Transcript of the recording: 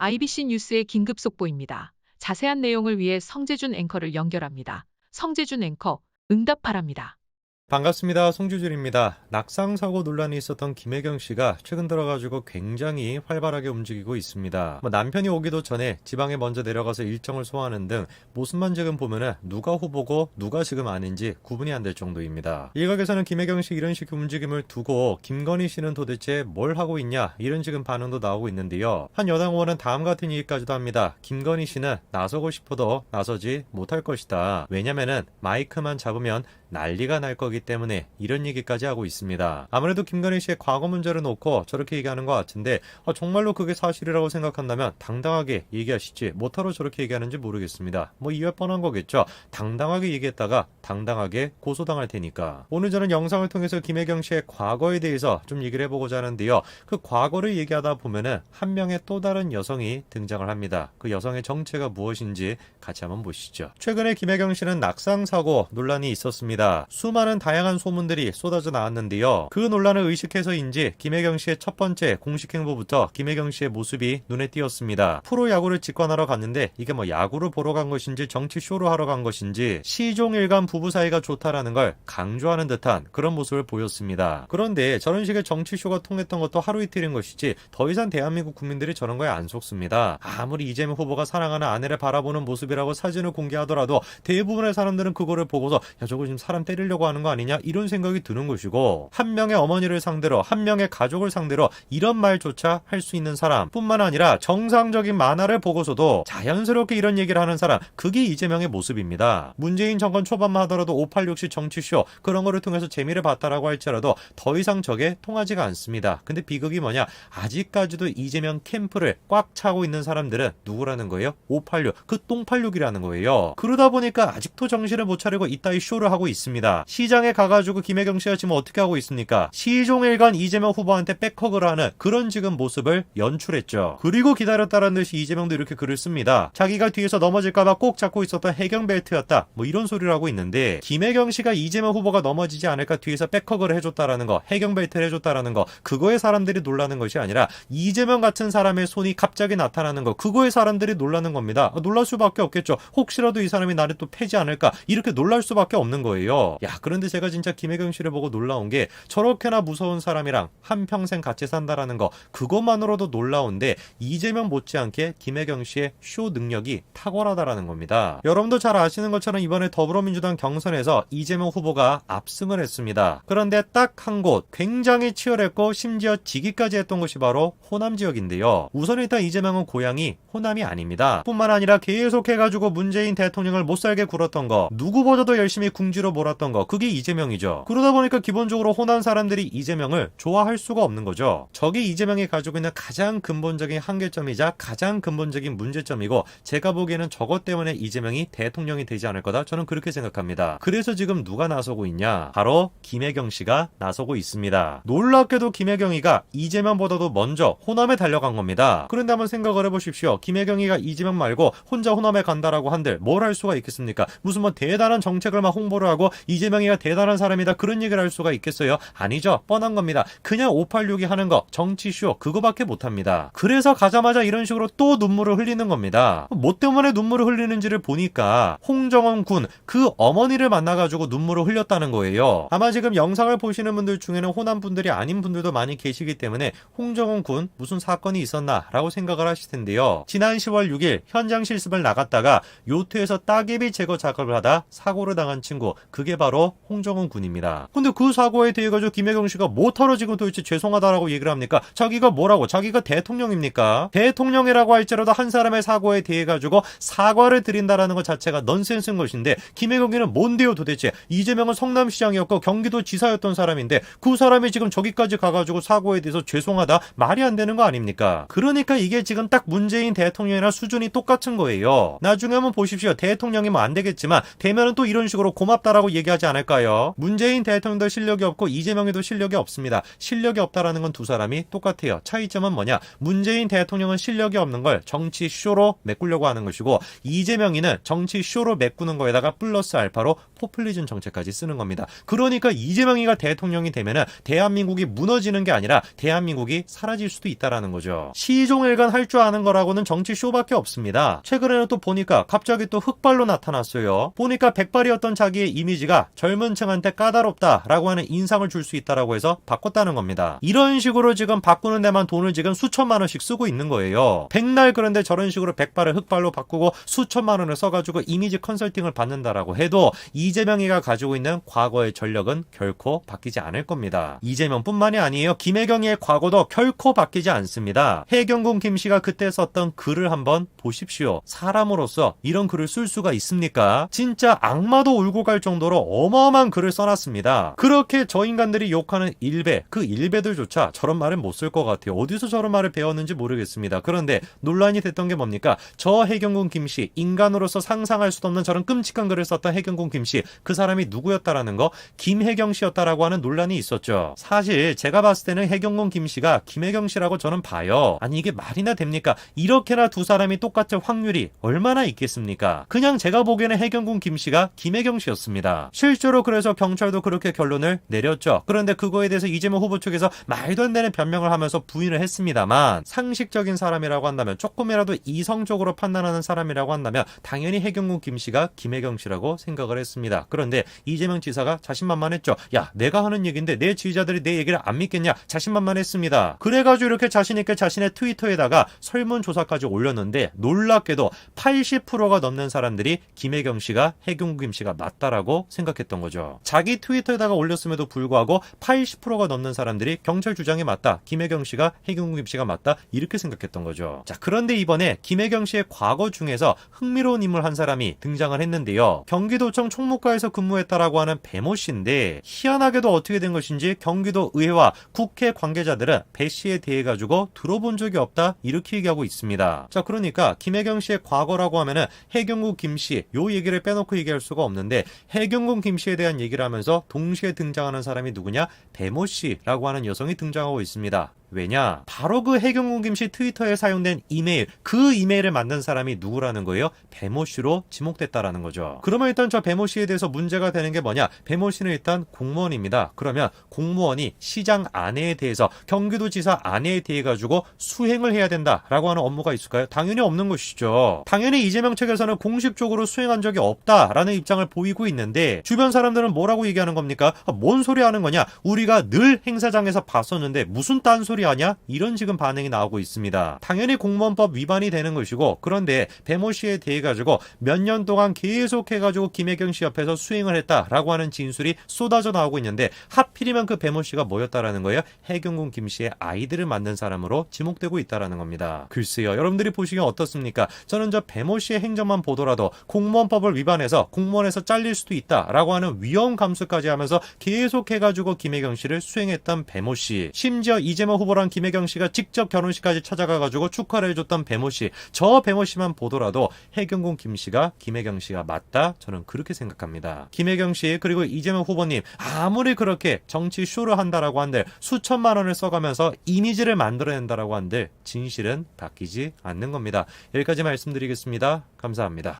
IBC 뉴스의 긴급 속보입니다. 자세한 내용을 위해 성재준 앵커를 연결합니다. 성재준 앵커, 응답하랍니다. 반갑습니다. 송주준입니다. 낙상사고 논란이 있었던 김혜경 씨가 최근 들어가지고 굉장히 활발하게 움직이고 있습니다. 남편이 오기도 전에 지방에 먼저 내려가서 일정을 소화하는 등 모습만 지금 보면은 누가 후보고 누가 지금 아닌지 구분이 안 될 정도입니다. 일각에서는 김혜경 씨 이런 식의 움직임을 두고 김건희 씨는 도대체 뭘 하고 있냐 이런 지금 반응도 나오고 있는데요. 한 여당 의원은 다음 같은 얘기까지도 합니다. 김건희 씨는 나서고 싶어도 나서지 못할 것이다. 왜냐면은 마이크만 잡으면 난리가 날 거기 때문에 이런 얘기까지 하고 있습니다. 아무래도 김건희 씨의 과거 문제를 놓고 저렇게 얘기하는 것 같은데 정말로 그게 사실이라고 생각한다면 당당하게 얘기하시지 못하러 저렇게 얘기하는지 모르겠습니다. 이해 뻔한 거겠죠. 당당하게 얘기했다가 당당하게 고소당할 테니까. 오늘 저는 영상을 통해서 김혜경 씨의 과거에 대해서 좀 얘기를 해보고자 하는데요. 그 과거를 얘기하다 보면은 한 명의 또 다른 여성이 등장을 합니다. 그 여성의 정체가 무엇인지 같이 한번 보시죠. 최근에 김혜경 씨는 낙상사고 논란이 있었습니다. 수많은 다양한 소문들이 쏟아져 나왔는데요. 그 논란을 의식해서인지 김혜경 씨의 첫 번째 공식 행보부터 김혜경 씨의 모습이 눈에 띄었습니다. 프로야구를 직관하러 갔는데 이게 야구를 보러 간 것인지 정치쇼로 하러 간 것인지 시종일관 부부 사이가 좋다라는 걸 강조하는 듯한 그런 모습을 보였습니다. 그런데 저런 식의 정치쇼가 통했던 것도 하루 이틀인 것이지 더 이상 대한민국 국민들이 저런 거에 안 속습니다. 아무리 이재명 후보가 사랑하는 아내를 바라보는 모습이라고 사진을 공개하더라도 대부분의 사람들은 그거를 보고서 야 저거 지금 사람 때리려고 하는 거 아니냐 이런 생각이 드는 것이고, 한 명의 어머니를 상대로 한 명의 가족을 상대로 이런 말조차 할 수 있는 사람 뿐만 아니라 정상적인 만화를 보고서도 자연스럽게 이런 얘기를 하는 사람, 그게 이재명의 모습입니다. 문재인 정권 초반만 하더라도 586시 정치쇼 그런 거를 통해서 재미를 봤다라고 할지라도 더 이상 저게 통하지가 않습니다. 근데 비극이 뭐냐, 아직까지도 이재명 캠프를 꽉 차고 있는 사람들은 누구라는 거예요? 586, 그 똥86이라는 거예요. 그러다 보니까 아직도 정신을 못 차리고 이따위 쇼를 하고 있습니다. 시장에 가가지고 김혜경 씨가 지금 어떻게 하고 있습니까? 시종일관 이재명 후보한테 백허그를 하는 그런 지금 모습을 연출했죠. 그리고 기다렸다라는 듯이 이재명도 이렇게 글을 씁니다. 자기가 뒤에서 넘어질까봐 꼭 잡고 있었던 해경벨트였다. 이런 소리를 하고 있는데, 김혜경 씨가 이재명 후보가 넘어지지 않을까 뒤에서 백허그를 해줬다라는 거, 해경벨트를 해줬다라는 거, 그거에 사람들이 놀라는 것이 아니라 이재명 같은 사람의 손이 갑자기 나타나는 거, 그거에 사람들이 놀라는 겁니다. 놀랄 수밖에 없겠죠. 혹시라도 이 사람이 나를 또 패지 않을까 이렇게 놀랄 수밖에 없는 거예요. 그런데 제가 진짜 김혜경 씨를 보고 놀라운 게, 저렇게나 무서운 사람이랑 한평생 같이 산다라는 거, 그것만으로도 놀라운데 이재명 못지않게 김혜경 씨의 쇼 능력이 탁월하다라는 겁니다. 여러분도 잘 아시는 것처럼 이번에 더불어민주당 경선에서 이재명 후보가 압승을 했습니다. 그런데 딱 한 곳 굉장히 치열했고 심지어 지기까지 했던 곳이 바로 호남 지역인데요. 우선 일단 이재명은 고향이 호남이 아닙니다. 뿐만 아니라 계속해가지고 문재인 대통령을 못살게 굴었던 거, 누구보다도 열심히 궁지로 몰았던 거, 그게 이재명이죠. 그러다 보니까 기본적으로 호남 사람들이 이재명을 좋아할 수가 없는 거죠. 저게 이재명이 가지고 있는 가장 근본적인 한계점이자 가장 근본적인 문제점이고, 제가 보기에는 저것 때문에 이재명이 대통령이 되지 않을 거다, 저는 그렇게 생각합니다. 그래서 지금 누가 나서고 있냐, 바로 김혜경 씨가 나서고 있습니다. 놀랍게도 김혜경이가 이재명보다도 먼저 호남에 달려간 겁니다. 그런데 한번 생각을 해보십시오. 김혜경이가 이재명 말고 혼자 호남에 간다라고 한들 뭘 할 수가 있겠습니까? 무슨 대단한 정책을 막 홍보를 하고 이재명이가 대단한 사람이다 그런 얘기를 할 수가 있겠어요? 아니죠. 뻔한 겁니다. 그냥 586이 하는 거, 정치쇼, 그거밖에 못합니다. 그래서 가자마자 이런 식으로 또 눈물을 흘리는 겁니다. 뭐 때문에 눈물을 흘리는지를 보니까 홍정원 군 그 어머니를 만나가지고 눈물을 흘렸다는 거예요. 아마 지금 영상을 보시는 분들 중에는 호남 분들이 아닌 분들도 많이 계시기 때문에 홍정원 군 무슨 사건이 있었나 라고 생각을 하실 텐데요. 지난 10월 6일 현장 실습을 나갔다가 요트에서 따개비 제거 작업을 하다 사고를 당한 친구, 그게 바로 홍정원 군입니다. 근데 그 사고에 대해 가지고 김혜경 씨가 뭐하러 지금 도대체 죄송하다라고 얘기를 합니까? 자기가 뭐라고? 자기가 대통령입니까? 대통령이라고 할지라도 한 사람의 사고에 대해 가지고 사과를 드린다라는 것 자체가 넌센스인 것인데, 김혜경이는 뭔데요 도대체? 이재명은 성남시장이었고 경기도 지사였던 사람인데 그 사람이 지금 저기까지 가가지고 사고에 대해서 죄송하다? 말이 안 되는 거 아닙니까? 그러니까 이게 지금 딱 문재인 대통령이랑 수준이 똑같은 거예요. 나중에 한번 보십시오. 대통령이면 안 되겠지만 되면은 또 이런 식으로 고맙다라고 없다라고 얘기하지 않을까요? 문재인 대통령도 실력이 없고 이재명에도 실력이 없습니다. 실력이 없다라는 건 두 사람이 똑같아요. 차이점은 뭐냐? 문재인 대통령은 실력이 없는 걸 정치 쇼로 메꾸려고 하는 것이고, 이재명이는 정치 쇼로 메꾸는 거에다가 플러스 알파로 포퓰리즘 정책까지 쓰는 겁니다. 그러니까 이재명이가 대통령이 되면은 대한민국이 무너지는 게 아니라 대한민국이 사라질 수도 있다라는 거죠. 시종일관 할 줄 아는 거라고는 정치 쇼밖에 없습니다. 최근에는 또 보니까 갑자기 또 흑발로 나타났어요. 보니까 백발이었던 자기의 이미지가 젊은 층한테 까다롭다라고 하는 인상을 줄 수 있다라고 해서 바꿨다는 겁니다. 이런 식으로 지금 바꾸는 데만 돈을 지금 수천만 원씩 쓰고 있는 거예요. 백날 그런데 저런 식으로 백발을 흑발로 바꾸고 수천만 원을 써가지고 이미지 컨설팅을 받는다라고 해도 이재명이가 가지고 있는 과거의 전력은 결코 바뀌지 않을 겁니다. 이재명뿐만이 아니에요. 김혜경의 과거도 결코 바뀌지 않습니다. 해경군 김씨가 그때 썼던 글을 한번 보십시오. 사람으로서 이런 글을 쓸 수가 있습니까? 진짜 악마도 울고 갈 정도로 어마어마한 글을 써놨습니다. 그렇게 저 인간들이 욕하는 일베, 그 일베들조차 저런 말은 못 쓸 것 같아요. 어디서 저런 말을 배웠는지 모르겠습니다. 그런데 논란이 됐던 게 뭡니까? 저 해경군 김씨, 인간으로서 상상할 수도 없는 저런 끔찍한 글을 썼던 해경군 김씨, 그 사람이 누구였다라는 거, 김혜경 씨였다라고 하는 논란이 있었죠. 사실 제가 봤을 때는 해경군 김씨가 김혜경 씨라고 저는 봐요. 아니 이게 말이나 됩니까? 이렇게나 두 사람이 똑같을 확률이 얼마나 있겠습니까? 그냥 제가 보기에는 해경군 김씨가 김혜경 씨였습니다. 실제로 그래서 경찰도 그렇게 결론을 내렸죠. 그런데 그거에 대해서 이재명 후보 측에서 말도 안 되는 변명을 하면서 부인을 했습니다만, 상식적인 사람이라고 한다면, 조금이라도 이성적으로 판단하는 사람이라고 한다면 당연히 해경군 김씨가 김혜경 씨라고 생각을 했습니다. 그런데 이재명 지사가 자신만만했죠. 야, 내가 하는 얘기인데 내 지지자들이 내 얘기를 안 믿겠냐? 자신만만했습니다. 그래가지고 이렇게 자신있게 자신의 트위터에다가 설문조사까지 올렸는데, 놀랍게도 80%가 넘는 사람들이 김혜경 씨가 해경군 김씨가 맞다라고 생각했던 거죠. 자기 트위터에다가 올렸음에도 불구하고 80%가 넘는 사람들이 경찰 주장이 맞다, 김혜경 씨가 해경군 김씨가 맞다, 이렇게 생각했던 거죠. 자, 그런데 이번에 김혜경 씨의 과거 중에서 흥미로운 인물 한 사람이 등장을 했는데요. 경기도청 총무과에서 근무했다라고 하는 배모 씨인데, 희한하게도 어떻게 된 것인지 경기도 의회와 국회 관계자들은 배 씨에 대해 가지고 들어본 적이 없다, 이렇게 얘기하고 있습니다. 자, 그러니까 김혜경 씨의 과거라고 하면은 해경군 김씨, 요 얘기를 빼놓고 얘기할 수가 없는데, 해경군 김씨에 대한 얘기를 하면서 동시에 등장하는 사람이 누구냐? 배모 씨라고 하는 여성이 등장하고 있습니다. 왜냐? 바로 그 해경군 김씨 트위터에 사용된 이메일, 그 이메일을 만든 사람이 누구라는 거예요? 배모 씨로 지목됐다라는 거죠. 그러면 일단 저 배모 씨에 대해서 문제가 되는 게 뭐냐? 배모 씨는 일단 공무원입니다. 그러면 공무원이 시장 아내에 대해서, 경기도지사 아내에 대해 가지고 수행을 해야 된다라고 하는 업무가 있을까요? 당연히 없는 것이죠. 당연히 이재명 측에서는 공식적으로 수행한 적이 없다라는 입장을 보이고 있는데, 주변 사람들은 뭐라고 얘기하는 겁니까? 뭔 소리 하는 거냐? 우리가 늘 행사장에서 봤었는데 무슨 딴소리 하냐? 이런 지금 반응이 나오고 있습니다. 당연히 공무원법 위반이 되는 것이고, 그런데 배모 씨에 대해 가지고 몇 년 동안 계속 해가지고 김혜경 씨 옆에서 수행을 했다라고 하는 진술이 쏟아져 나오고 있는데, 하필이면 그 배모 씨가 뭐였다라는 거예요? 해경군 김 씨의 아이들을 만든 사람으로 지목되고 있다라는 겁니다. 글쎄요, 여러분들이 보시기엔 어떻습니까? 저는 저 배모 씨의 행적만 보더라도 공무원법을 위반해서 공무원에서 잘릴 수도 있다라고 하는 위험 감수까지 하면서 계속 해가지고 김혜경 씨를 수행했던 배모 씨, 심지어 이재명 후보랑 김혜경 씨가 직접 결혼식까지 찾아가가지고 축하를 해줬던 배모 씨, 저 배모 씨만 보더라도 해경군 김 씨가 김혜경 씨가 맞다, 저는 그렇게 생각합니다. 김혜경 씨 그리고 이재명 후보님, 아무리 그렇게 정치 쇼를 한다라고 한들, 수천만 원을 써가면서 이미지를 만들어낸다라고 한들 진실은 바뀌지 않는 겁니다. 여기까지 말씀드리겠습니다. 감사합니다.